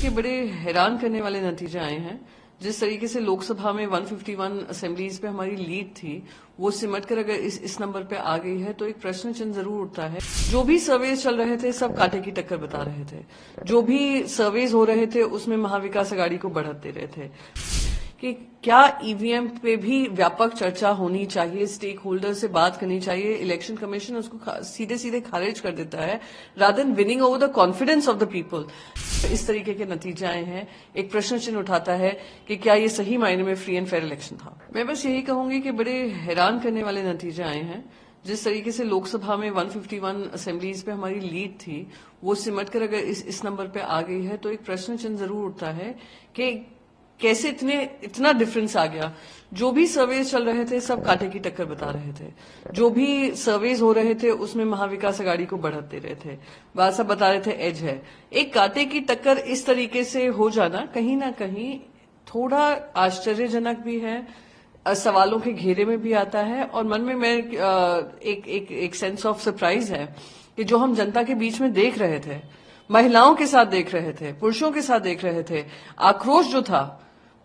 के बड़े हैरान करने वाले नतीजे आए हैं। जिस तरीके से लोकसभा में 151 असेंबलीज पे हमारी लीड थी, वो सिमट कर अगर इस नंबर पे आ गई है तो एक प्रश्न चिन्ह जरूर उठता है। जो भी सर्वेज चल रहे थे सब कांटे की टक्कर बता रहे थे। जो भी सर्वेज हो रहे थे उसमें महाविकास अघाड़ी को बढ़त दे रहे थे कि क्या ईवीएम पे भी व्यापक चर्चा होनी चाहिए, स्टेक होल्डर से बात करनी चाहिए। इलेक्शन कमीशन उसको सीधे सीधे खारिज कर देता है rather than winning over the confidence of the people. इस तरीके के नतीजे आए हैं, एक प्रश्न चिन्ह उठाता है कि क्या ये सही मायने में फ्री एंड फेयर इलेक्शन था। मैं बस यही कहूंगी कि बड़े हैरान करने वाले नतीजे आए हैं। जिस तरीके से लोकसभा में 151 असेंबलीज पे हमारी लीड थी, वो सिमट कर अगर इस नंबर पे आ गई है तो एक प्रश्न चिन्ह जरूर उठता है कि कैसे इतना डिफरेंस आ गया। जो भी सर्वेज चल रहे थे सब कांटे की टक्कर बता रहे थे। जो भी सर्वेज हो रहे थे उसमें महाविकास अघाड़ी को बढ़त दे रहे थे। बात सब बता रहे थे एज है। एक कांटे की टक्कर इस तरीके से हो जाना कहीं ना कहीं थोड़ा आश्चर्यजनक भी है, सवालों के घेरे में भी आता है और मन में मैं एक सेंस ऑफ सरप्राइज है कि जो हम जनता के बीच में देख रहे थे, महिलाओं के साथ देख रहे थे, पुरुषों के साथ देख रहे थे, आक्रोश जो था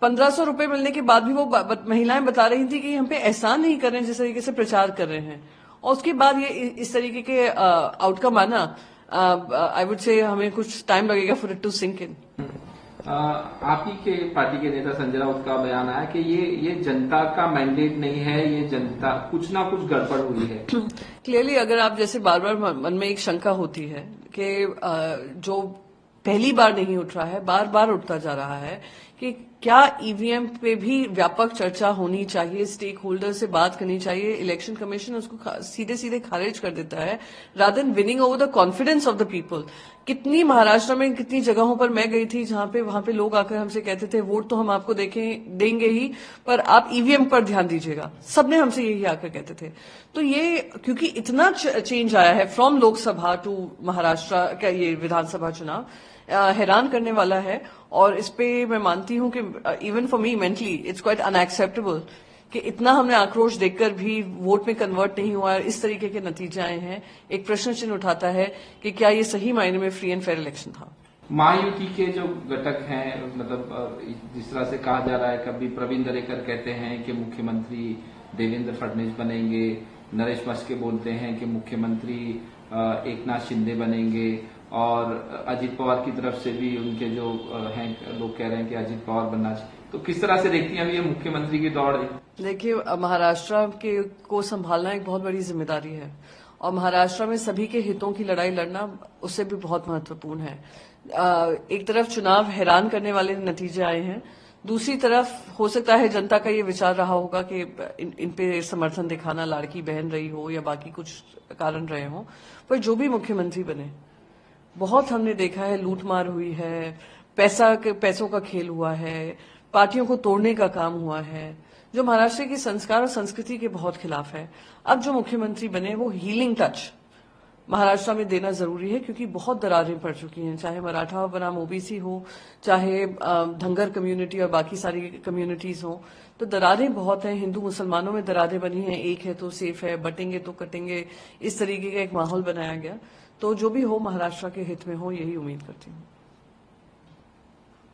1500 रुपए मिलने के बाद भी वो महिलाएं बता रही थी कि हम पे एहसान नहीं कर रहे हैं जिस तरीके से प्रचार कर रहे हैं। और उसके बाद ये इस तरीके के आउटकम आना, आई वुड से हमें कुछ टाइम लगेगा for it to sync in. आप ही के पार्टी के नेता संजय राउत का बयान आया कि ये जनता का मैंडेट नहीं है, ये जनता कुछ ना कुछ गड़बड़ हुई है। क्लियरली अगर आप जैसे बार बार मन में एक शंका होती है कि जो पहली बार नहीं उठ रहा है, बार बार उठता जा रहा है कि क्या ईवीएम पे भी व्यापक चर्चा होनी चाहिए, स्टेक होल्डर से बात करनी चाहिए। इलेक्शन कमीशन उसको सीधे सीधे खारिज कर देता है rather than winning over the confidence of the people. कितनी महाराष्ट्र में कितनी जगहों पर मैं गई थी जहां पे वहां पे लोग आकर हमसे कहते थे वोट तो हम आपको देंगे ही, पर आप ईवीएम पर ध्यान दीजिएगा। सबने हमसे यही आकर कहते थे। तो ये क्योंकि इतना चेंज आया है फ्रॉम लोकसभा टू महाराष्ट्र का ये विधानसभा चुनाव, हैरान करने वाला है। और इस पे मैं मानती हूं कि even for me mentally it's quite unacceptable कि इतना हमने आक्रोश देखकर भी वोट में कन्वर्ट नहीं हुआ। इस तरीके के नतीजे आए हैं, एक प्रश्न चिन्ह उठाता है कि क्या ये सही मायने में फ्री एंड फेयर इलेक्शन था। महायुति के जो घटक हैं, मतलब जिस तरह से कहा जा रहा है, कभी प्रवीण दरेकर कहते हैं कि मुख्यमंत्री देवेंद्र फडणवीस बनेंगे, नरेश मस्के बोलते हैं कि मुख्यमंत्री एकनाथ शिंदे बनेंगे, और अजित पवार की तरफ से भी उनके जो हैं लोग कह रहे हैं कि अजित पवार बनना चाहिए। तो किस तरह से देखती हैं ये मुख्यमंत्री की दौड़? देखिए, महाराष्ट्र को संभालना एक बहुत बड़ी जिम्मेदारी है और महाराष्ट्र में सभी के हितों की लड़ाई लड़ना उससे भी बहुत महत्वपूर्ण है। एक तरफ चुनाव हैरान करने वाले नतीजे आए हैं, दूसरी तरफ हो सकता है जनता का ये विचार रहा होगा कि इन पे समर्थन दिखाना लाड़की बहन रही हो या बाकी कुछ कारण रहे हो, पर जो भी मुख्यमंत्री बने, बहुत हमने देखा है लूटमार हुई है, पैसों का खेल हुआ है, पार्टियों को तोड़ने का काम हुआ है, जो महाराष्ट्र की संस्कार और संस्कृति के बहुत खिलाफ है। अब जो मुख्यमंत्री बने वो हीलिंग टच महाराष्ट्र में देना जरूरी है क्योंकि बहुत दरारें पड़ चुकी हैं, चाहे मराठा बनाम ओबीसी हो, चाहे धंगर कम्युनिटी और बाकी सारी कम्युनिटीज हो। तो दरारें बहुत हैं, हिंदू मुसलमानों में दरारें बनी हैं, एक है तो सेफ है, बटेंगे तो कटेंगे, इस तरीके का एक माहौल बनाया गया। तो जो भी हो महाराष्ट्र के हित में हो, यही उम्मीद करती हूँ।